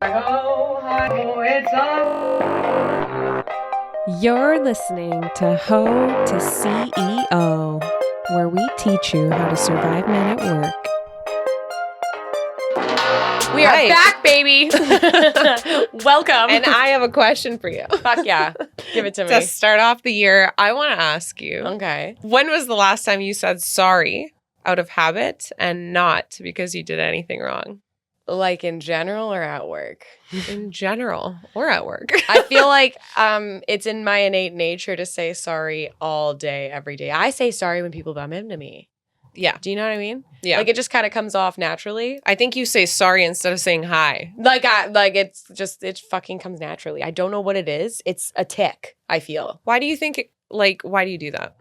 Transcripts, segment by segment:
Ho, hi, ho, it's up. You're listening to Ho to CEO, where we teach you how to survive men at work. We are back, baby. Welcome. And I have a question for you. Fuck yeah. Give it to To me. start off the year, I want to ask you, Okay. when was the last time you said sorry out of habit and not because you did anything wrong? Like in general or at work? In general or at work? I feel like it's in my innate nature to say sorry all day, every day. I say sorry when people bump into me. Yeah. Do you know what I mean? Yeah. Like it just kind of comes off naturally. I think you say sorry instead of saying hi. It fucking comes naturally. I don't know what it is. It's a tick, I feel. Why do you think, why do you do that?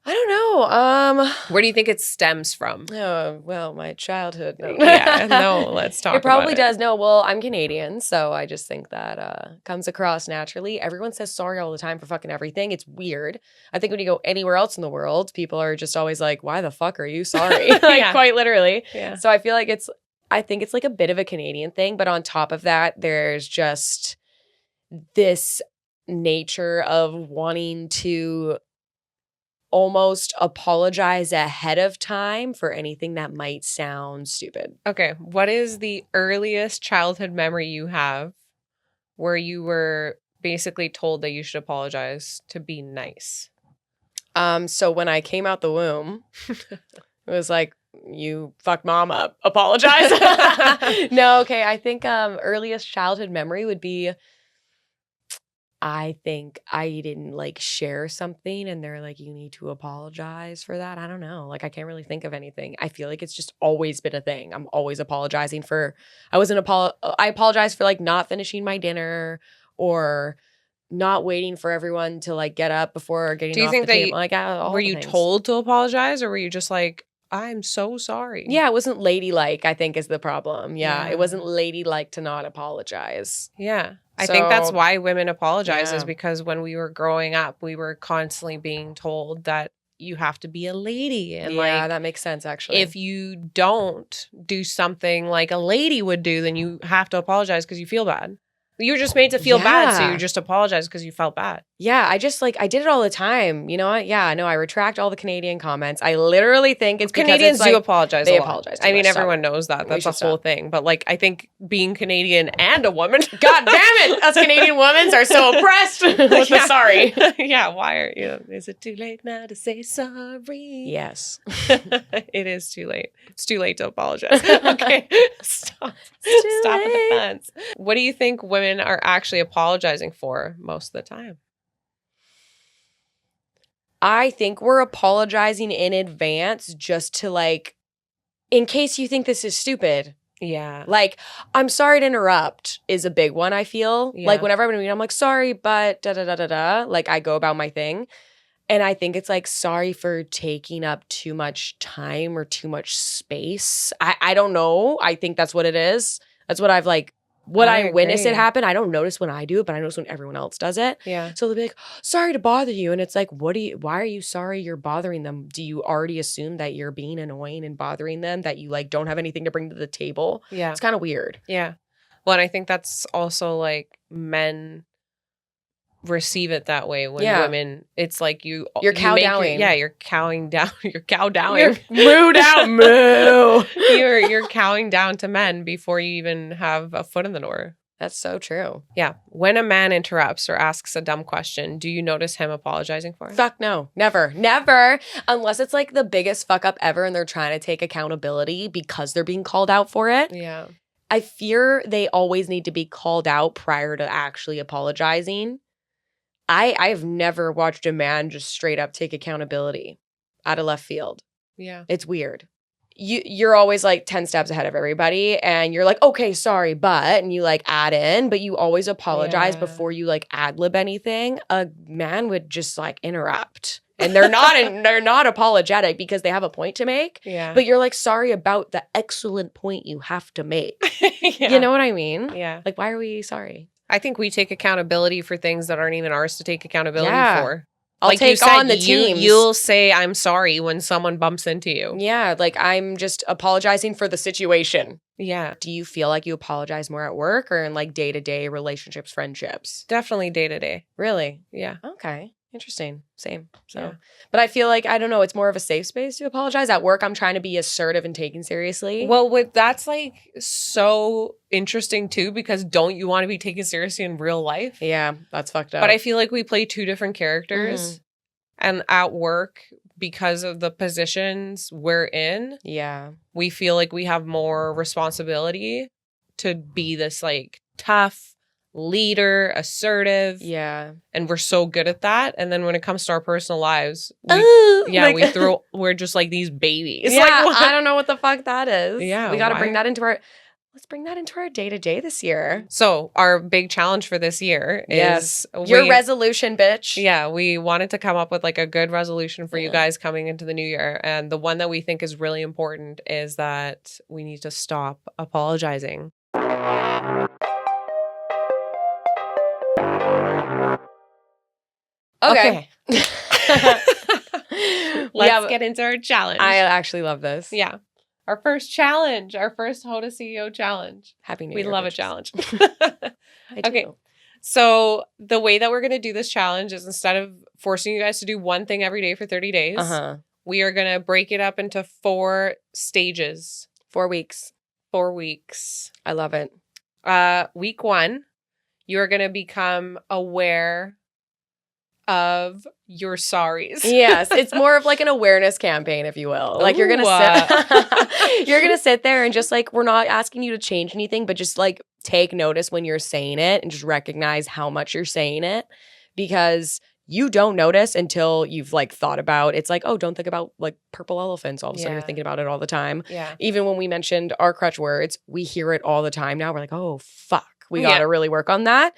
I don't know. Where do you think it stems from? Oh, well, my childhood. No. Yeah, no, let's talk It probably about it. does. No, well, I'm Canadian, so I just think that comes across naturally. Everyone says sorry all the time for fucking everything. It's weird. I think when you go anywhere else in the world, people are just always like, why the fuck are you sorry? Yeah. Quite literally. Yeah. So I feel like I think it's like a bit of a Canadian thing, but on top of that, there's just this nature of wanting to almost apologize ahead of time for anything that might sound stupid. Okay, what is the earliest childhood memory you have where you were basically told that you should apologize to be nice? So when I came out the womb, it was like, you fucked mom up. Apologize. No, okay. I think earliest childhood memory would be, I think I didn't share something and they're like, you need to apologize for that. I don't know. I can't really think of anything. I feel like it's just always been a thing. I'm always apologizing for, I apologize for not finishing my dinner or not waiting for everyone to get up before getting Do you off think the that table. were you told to apologize or were you just like, I'm so sorry? Yeah, it wasn't ladylike, I think is the problem. Yeah, Yeah. it wasn't ladylike to not apologize. Yeah. I think that's So, why women apologize is yeah. because when we were growing up, we were constantly being told that you have to be a lady. And Yeah, that makes sense actually. if you don't do something like a lady would do, then you have to apologize because you feel bad. You were just made to feel bad, so Yeah. you just apologize because you felt bad. Yeah, I just I did it all the time. You know what? Yeah, no, I retract all the Canadian comments. I literally think it's because Canadians it's do apologize they a lot. apologize too I mean, much, so everyone knows that. we That's a should whole stop. thing. But I think being Canadian and a woman. God damn it! Us Canadian women are so oppressed with the Yeah. sorry. Yeah, why are you? Is it too late now to say sorry? Yes. It is too late. It's too late to apologize. Okay, stop. too Stop at the late. fence. What do you think women are actually apologizing for most of the time? I think we're apologizing in advance just to in case you think this is stupid. Yeah. I'm sorry to interrupt is a big one, I feel. Yeah. Whenever I'm in a meeting, I'm like, sorry, but da-da-da-da-da. I go about my thing. And I think it's sorry for taking up too much time or too much space. I don't know. I think that's what it is. That's what I've when I I witness it agree. happen. I don't notice when I do it, but I notice when everyone else does it. Yeah. So they'll be like, sorry to bother you. And it's why are you sorry you're bothering them? Do you already assume that you're being annoying and bothering them, that you don't have anything to bring to the table? Yeah. It's kind of weird. Yeah. Well, and I think that's also men receive it that way when Yeah. women, it's You're you cow make dowing. Yeah, you're cowing down. You're cow dowing. You're moo down, moo. You're cowing down to men before you even have a foot in the door. That's so true. Yeah. When a man interrupts or asks a dumb question, do you notice him apologizing for it? Fuck no. Never. Never. Unless it's the biggest fuck up ever and they're trying to take accountability because they're being called out for it. Yeah. I fear they always need to be called out prior to actually apologizing. I've never watched a man just straight up take accountability out of left field. Yeah. It's weird. You're always 10 steps ahead of everybody and you're okay, sorry, but, and you add in, but you always apologize Yeah. before you ad-lib anything. A man would just interrupt. And they're not apologetic because they have a point to make. Yeah. But you're sorry about the excellent point you have to make. Yeah. You know what I mean? Yeah. Why are we sorry? I think we take accountability for things that aren't even ours to take accountability Yeah. for. I'll like you take said, on the teams. You'll say I'm sorry when someone bumps into you. Yeah, I'm just apologizing for the situation. Yeah. Do you feel like you apologize more at work or in like day-to-day relationships, friendships? Definitely day to day. Really? Yeah. Okay. Interesting. Same. So, Yeah. but I feel like, I don't know, it's more of a safe space to apologize. At work, I'm trying to be assertive and taken seriously. Well, that's like so interesting too, because don't you want to be taken seriously in real life? yeah, that's fucked up. But I feel like we play two different characters. And at work, because of the positions we're in, yeah. we feel like we have more responsibility to be this like tough leader, assertive. Yeah. And we're so good at that. And then when it comes to our personal lives, we, we're just like these babies. Yeah, Like, what? I don't know what the fuck that is. Yeah, we got to why? bring that into our day-to-day this year. So our big challenge for this year is Your resolution, bitch. Yeah, we wanted to come up with like a good resolution for you Yeah. guys coming into the new year. And the one that we think is really important is that we need to stop apologizing. Okay. Let's get into our challenge. I actually love this. Yeah. Our first challenge, our first Hoda CEO challenge. Happy New We Year. love a bitches. challenge. I do. Okay. So the way that we're going to do this challenge is instead of forcing you guys to do one thing every day for 30 days, we are going to break it up into 4 stages. 4 weeks. 4 weeks. I love it. Week 1, you're going to become aware of your sorries. Yes, it's more of like an awareness campaign, if you will. Like you're gonna sit there and just like, we're not asking you to change anything, but just like take notice when you're saying it and just recognize how much you're saying it, because you don't notice until you've like thought about. It's like, oh, don't think about like purple elephants. All of a sudden, you're thinking about it all the time. Yeah. Even when we mentioned our crutch words, we hear it all the time now. We're like, oh fuck, we got to really work on that.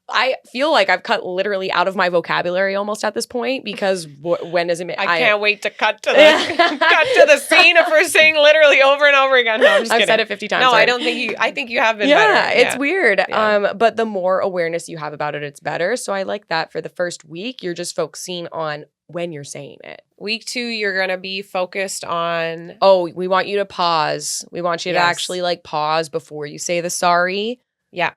I feel like I've cut literally out of my vocabulary almost at this point, because when does it make... I can't wait to cut to the scene of her saying literally over and over again. No, I'm just I've kidding. said it 50 times. No, sorry. I don't think you... I think you have been yeah, better. it's weird. Yeah. But the more awareness you have about it, it's better. So I like that. For the first week, you're just focusing on when you're saying it. Week 2, you're going to be focused on... Oh, we want you to pause. We want you to Yes. actually like pause before you say the sorry. Yeah.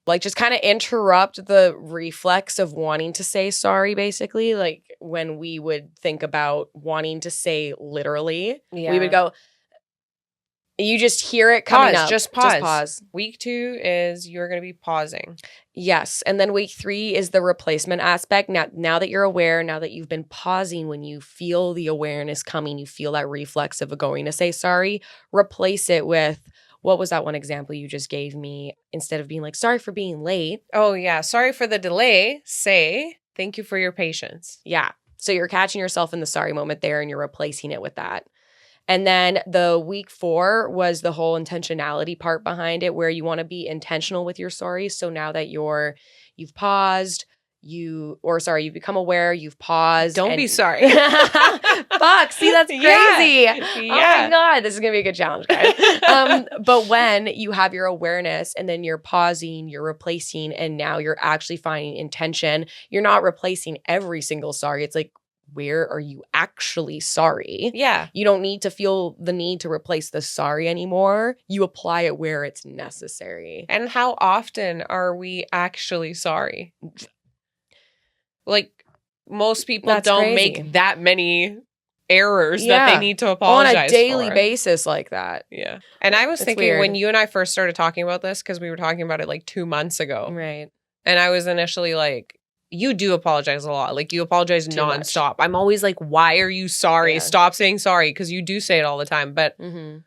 Like just kind of interrupt the reflex of wanting to say sorry, basically. Like when we would think about wanting to say literally, we would go, you just hear it coming up. Just pause. Week 2 is you're going to be pausing. Yes. And then week 3 is the replacement aspect. Now that you're aware, now that you've been pausing, when you feel the awareness coming, you feel that reflex of going to say sorry, replace it with, what was that one example you just gave me? Instead of being like, sorry for being late. Oh, yeah. Sorry for the delay. Say, thank you for your patience. Yeah. So you're catching yourself in the sorry moment there and you're replacing it with that. And then the week 4 was the whole intentionality part behind it, where you want to be intentional with your sorry. So now that you've paused, you've become aware, you've paused. Don't be sorry. Fuck, see, that's crazy. Yeah. Oh my God, this is going to be a good challenge, guys. But when you have your awareness and then you're pausing, you're replacing, and now you're actually finding intention, you're not replacing every single sorry. It's like, where are you actually sorry? Yeah. You don't need to feel the need to replace the sorry anymore. You apply it where it's necessary. And how often are we actually sorry? Like, most people That's don't crazy. make that many errors that they need to apologize on a daily for. basis like that. Yeah. And I was It's thinking weird. when you and I first started talking about this, because we were talking about it like 2 months ago. Right. And I was initially like, you do apologize a lot. Like, you apologize Too much. nonstop. I'm always like, why are you sorry? Yeah. Stop saying sorry, because you do say it all the time. But Mm-hmm.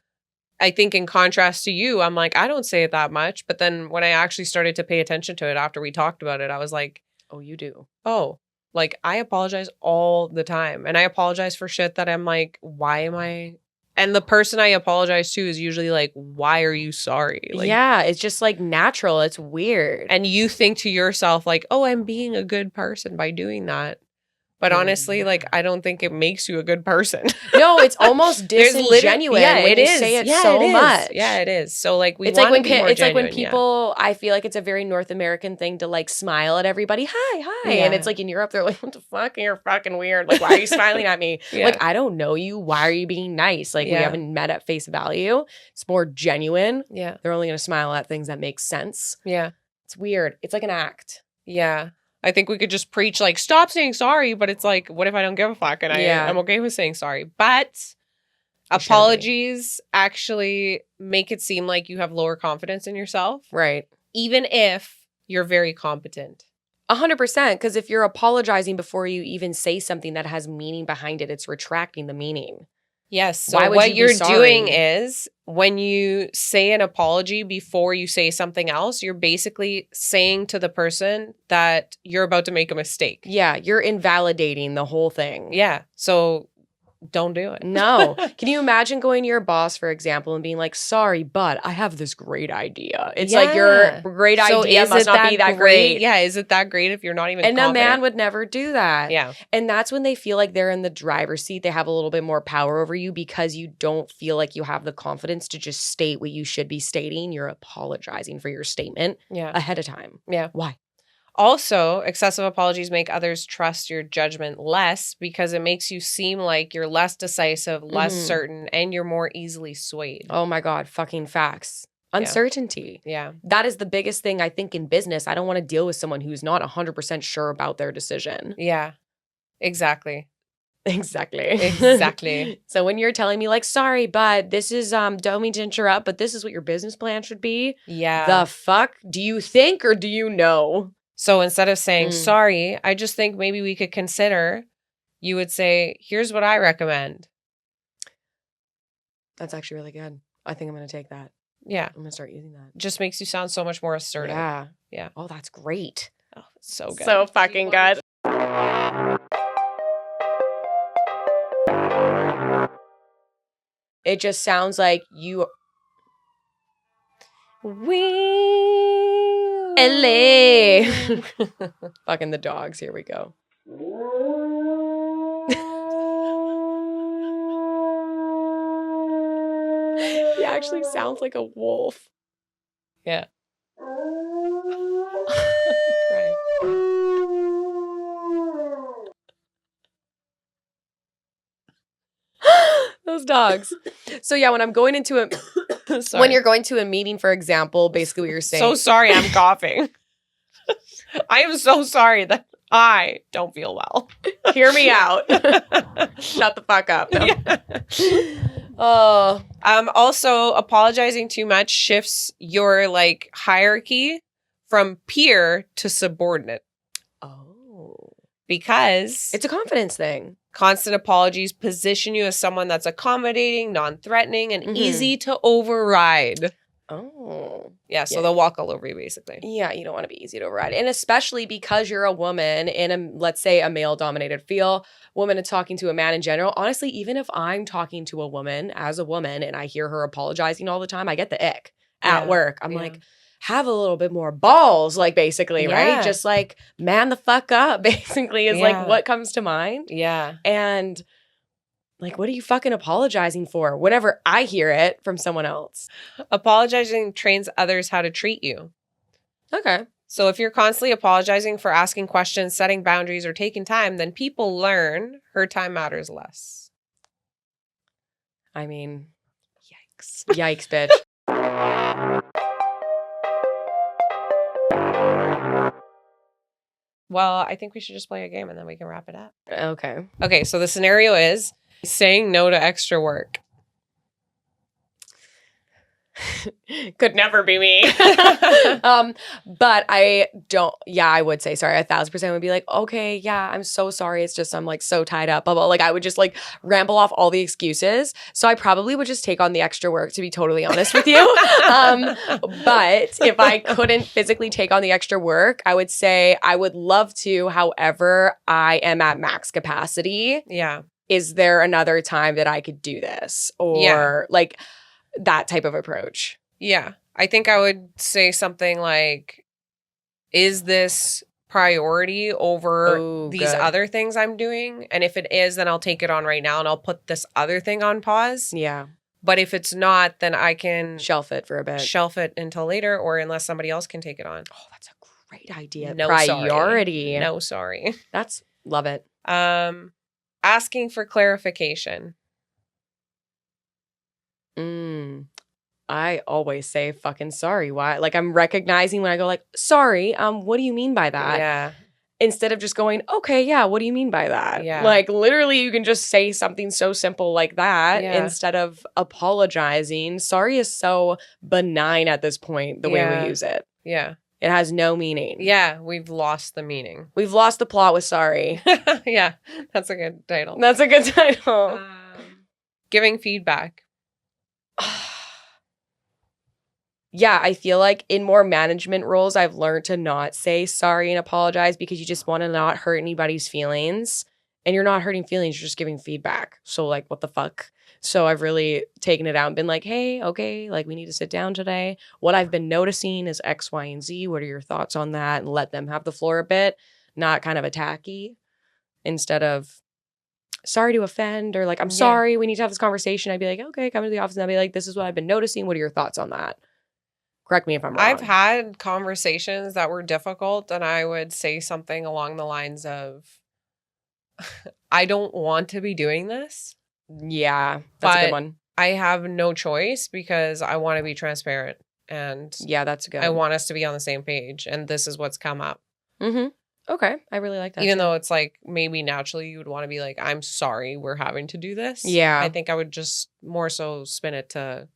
I think in contrast to you, I'm like, I don't say it that much. But then when I actually started to pay attention to it after we talked about it, I was like, Oh, you do. oh, like, I apologize all the time. And I apologize for shit that I'm like, why am I? And the person I apologize to is usually like, why are you sorry? Like, yeah, it's just like natural. It's weird. and you think to yourself like, oh, I'm being a good person by doing that. But honestly, like, I don't think it makes you a good person. No, it's almost disingenuous when it you is. say it Yeah, so it is. much. Yeah, it is. So like It's want like when to be more it's like when genuine, yeah. people. I feel like it's a very North American thing to like smile at everybody. Hi, and it's Yeah. like in Europe they're like, what the fuck? You're fucking weird. Like, why are you smiling at me? Yeah. Like, I don't know you. Why are you being nice? Like, we Yeah. haven't met at face value. It's more genuine. Yeah. They're only gonna smile at things that make sense. Yeah. It's weird. It's like an act. Yeah. I think we could just preach like, stop saying sorry, but it's like, what if I don't give a fuck and Yeah. I'm okay with saying sorry? But You shouldn't be. apologies actually make it seem like you have lower confidence in yourself, Right. even if you're very competent. 100%. Because if you're apologizing before you even say something that has meaning behind it, it's retracting the meaning. Yes. So Why would what you be you're sorry? doing is when you say an apology before you say something else, you're basically saying to the person that you're about to make a mistake. Yeah, you're invalidating the whole thing. Yeah. So don't do it. No. Can you imagine going to your boss, for example, and being like, sorry, but I have this great idea. It's like your Yeah. great So idea is must it not be that great. Yeah. Is it that great if you're not even And a confident? man would never do that. Yeah. And that's when they feel like they're in the driver's seat. They have a little bit more power over you because you don't feel like you have the confidence to just state what you should be stating. You're apologizing for your statement Yeah. ahead of time. Yeah. Why? Also, excessive apologies make others trust your judgment less because it makes you seem like you're less decisive, less Mhm. certain, and you're more easily swayed. Oh my God, fucking facts. Yeah. Uncertainty. Yeah. That is the biggest thing I think in business. I don't want to deal with someone who's not 100% sure about their decision. Yeah. Exactly. Exactly. Exactly. So when you're telling me like, sorry, but this is don't mean to interrupt, but this is what your business plan should be. Yeah. The fuck? Do you think or do you know? So instead of saying, Mm. sorry, I just think maybe we could consider, you would say, here's what I recommend. That's actually really good. I think I'm going to take that. Yeah. I'm going to start using that. Just makes you sound so much more assertive. Yeah. Yeah. Oh, that's great. Oh, it's so good. So fucking good. It just sounds like you. LA. Fucking the dogs. Here we go. He actually sounds like a wolf. Yeah. Crying. Those dogs. So yeah, when I'm going into a Sorry. when you're going to a meeting, for example, basically what you're saying. So sorry I'm coughing. I am so sorry that I don't feel well. Hear me out. Shut the fuck up. No. Oh. Also, apologizing too much shifts your like hierarchy from peer to subordinate Oh. because It's a confidence thing. constant apologies position you as someone that's accommodating, non-threatening, and Mhm. easy to override. Oh. Yeah, so Yeah. they'll walk all over you basically. Yeah, you don't want to be easy to override. And especially because you're a woman in a, let's say, a male-dominated field, woman is talking to a man in general. Honestly, even if I'm talking to a woman as a woman and I hear her apologizing all the time, I get the ick at Yeah, work. I'm yeah. like, have a little bit more balls, like basically, Yeah. right? Just like man the fuck up, basically, is Yeah. like what comes to mind. Yeah. And like, what are you fucking apologizing for? Whenever I hear it from someone else. Apologizing trains others how to treat you. Okay. So if you're constantly apologizing for asking questions, setting boundaries, or taking time, then people learn her time matters less. I mean, Yikes. yikes, bitch. Well, I think we should just play a game and then we can wrap it up. Okay. Okay, so the scenario is saying no to extra work. Could never be me. But I don't, yeah, I would say sorry. 1,000% would be like, okay, yeah, I'm so sorry. It's just, I'm like so tied up, blah, blah. Like I would just like ramble off all the excuses. So I probably would just take on the extra work, to be totally honest with you. But if I couldn't physically take on the extra work, I would say I would love to. However, I am at max capacity. Yeah. Is there another time that I could do this? Or Yeah. like that type of approach. Yeah. I think I would say something like, is this priority over Ooh, these good. other things I'm doing. And if it is, then I'll take it on right now and I'll put this other thing on pause. Yeah. But if it's not, then I can Shelf it for a bit. shelf it until later or unless somebody else can take it on. Oh, that's a great idea. No, Priority. sorry. No, sorry. That's love it. Asking for clarification. I always say fucking sorry. Why? Like I'm recognizing when I go like, sorry, what do you mean by that? Yeah. Instead of just going, okay, yeah, what do you mean by that? Yeah. Like literally you can just say something so simple like that Yeah. instead of apologizing. Sorry is so benign at this point, the way Yeah. we use it. Yeah. It has no meaning. Yeah. We've lost the meaning. We've lost the plot with sorry. Yeah. That's a good title. That's a good title. Giving feedback. Yeah, I feel like in more management roles, I've learned to not say sorry and apologize because you just want to not hurt anybody's feelings. And you're not hurting feelings, you're just giving feedback. So, like, what the fuck? So, I've really taken it out and been like, hey, okay, like, we need to sit down today. What I've been noticing is X, Y, and Z. What are your thoughts on that? And let them have the floor a bit, not kind of attacky instead of sorry to offend or like, I'm sorry, we need to have this conversation. I'd be like, okay, come to the office and I'd be like, this is what I've been noticing. What are your thoughts on that? Correct me if I'm wrong. I've had conversations that were difficult, and I would say something along the lines of, I don't want to be doing this. Yeah, that's a But good one. I have no choice because I want to be transparent and Yeah, that's good. I want us to be on the same page. And this is what's come up. Mm-hmm. Okay, I really like that. Even too. though it's like maybe naturally you would want to be like, I'm sorry we're having to do this. Yeah. I think I would just more so spin it to,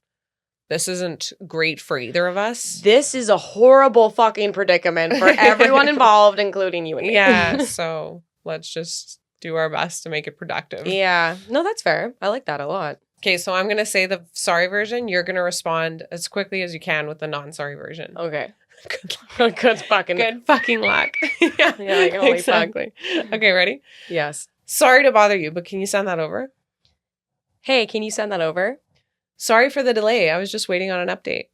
this isn't great for either of us. This is a horrible fucking predicament for everyone involved, including you and me. Yeah. So let's just do our best to make it productive. Yeah. No, that's fair. I like that a lot. Okay. So I'm going to say the sorry version. You're going to respond as quickly as you can with the non-sorry version. Okay. Good fucking. Good fucking luck. Yeah. Yeah, like, holy exactly. Okay. Ready? Yes. Sorry to bother you, but can you send that over? Hey, can you send that over? Sorry for the delay. I was just waiting on an update.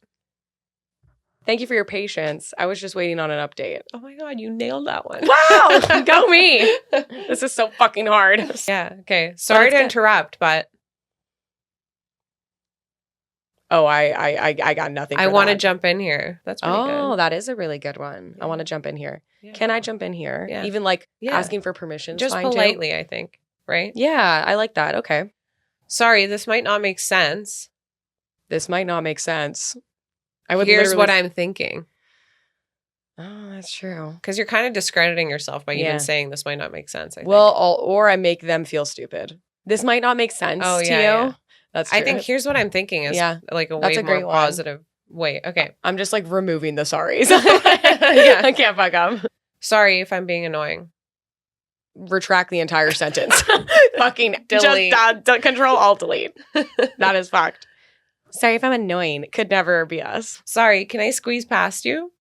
Thank you for your patience. I was just waiting on an update. Oh my God, you nailed that one. Wow. Go me. This is so fucking hard. Yeah. Okay. Sorry it's to good. interrupt, but Oh, I got nothing. I for want to that. jump in here. That's pretty Oh, good. that is a really good one. I want to jump in here. Yeah. Can I jump in here? Yeah. Even like Yeah. asking for permission. is Just fine, too. politely, I think. Right? Yeah, I like that. Okay. Sorry, this might not make sense. This might not make sense. I would Here's what literally- I'm thinking. Oh, that's true. Because you're kind of discrediting yourself by Yeah. even saying this might not make sense. I think. Well, or I make them feel stupid. This might not make sense Oh, to yeah, you. yeah. That's true. I think here's what I'm thinking is Yeah. like a That's way a great more one. positive way. Okay. I'm just like removing the sorries. Yeah. I can't fuck up. Sorry if I'm being annoying. Retract the entire sentence. Fucking Delete. Just control alt delete. That is fucked. Sorry if I'm annoying. Could never be us. Sorry, can I squeeze past you?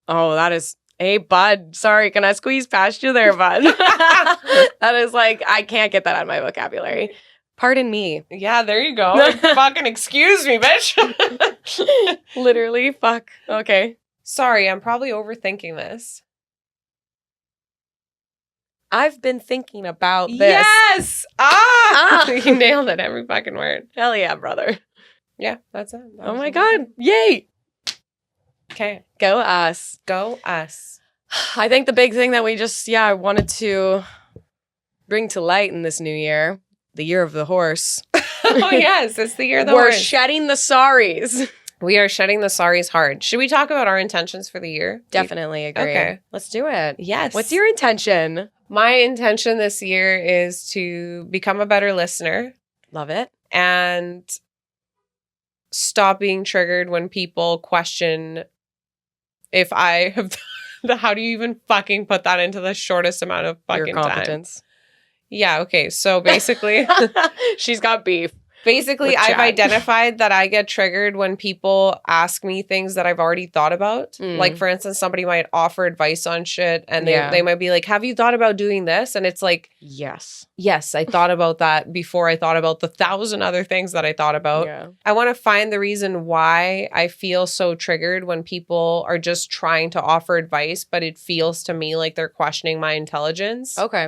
Oh, that is. Hey, bud. Sorry, can I squeeze past you there, bud? That is like, I can't get that out of my vocabulary. Pardon me. Yeah, there you go. Like, fucking excuse me, bitch. Literally, fuck. Okay. Sorry, I'm probably overthinking this. I've been thinking about this. Yes! Ah! You nailed it, every fucking word. Hell yeah, brother. Yeah, that's it. That Oh was my it. God. Yay. Okay, Go us. go us. I think the big thing that we just, I wanted to bring to light in this new year, the year of the horse. Oh yes, it's the year of the We're horse. shedding the sorries. We are shedding the sorries hard. Should we talk about our intentions for the year? Definitely agree. Okay. Let's do it. Yes. What's your intention? My intention this year is to become a better listener Love it. and stop being triggered when people question if I have how do you even fucking put that into the shortest amount of fucking Your time? competence. Yeah, okay. So basically, She's got beef. Basically, With I've Chad. identified that I get triggered when people ask me things that I've already thought about. Mm. Like, for instance, somebody might offer advice on shit and Yeah. they might be like, have you thought about doing this? And it's like, Yes. yes, I thought about that before I thought about the 1,000 other things that I thought about. Yeah. I want to find the reason why I feel so triggered when people are just trying to offer advice, but it feels to me like they're questioning my intelligence. Okay.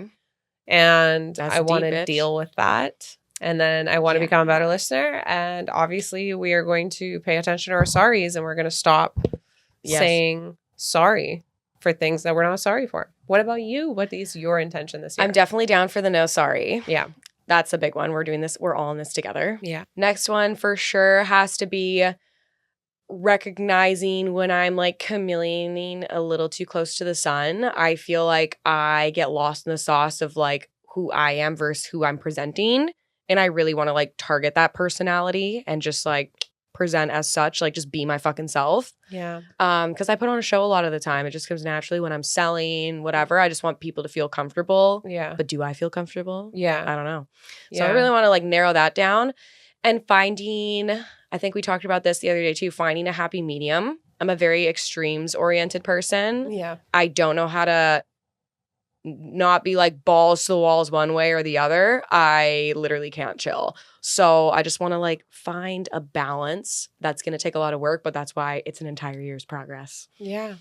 And That's I want deep, to bitch. deal with that. And then I want to Yeah. become a better listener. And obviously, we are going to pay attention to our sorries and we're going to stop Yes. saying sorry for things that we're not sorry for. What about you? What is your intention this year? I'm definitely down for the no sorry. Yeah. That's a big one. We're doing this. We're all in this together. Yeah. Next one for sure has to be recognizing when I'm like chameleoning a little too close to the sun. I feel like I get lost in the sauce of like who I am versus who I'm presenting. And I really want to like target that personality and just like present as such, like just be my fucking self. Yeah. Because I put on a show a lot of the time. It just comes naturally when I'm selling, whatever. I just want people to feel comfortable. Yeah. But do I feel comfortable? Yeah. I don't know. So Yeah. I really want to like narrow that down and finding, I think we talked about this the other day too, finding a happy medium. I'm a very extremes oriented person. Yeah. I don't know how to not be like balls to the walls one way or the other. I literally can't chill. So I just want to like find a balance. That's going to take a lot of work, but that's why it's an entire year's progress. Yeah.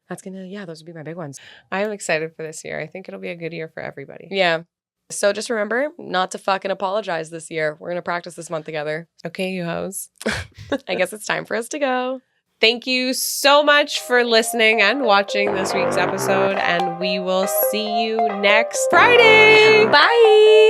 That's going to, yeah, those would be my big ones. I'm excited for this year. I think it'll be a good year for everybody. Yeah. So just remember not to fucking apologize this year. We're going to practice this month together. Okay, you hoes. I guess it's time for us to go. Thank you so much for listening and watching this week's episode, and we will see you next Friday. Bye.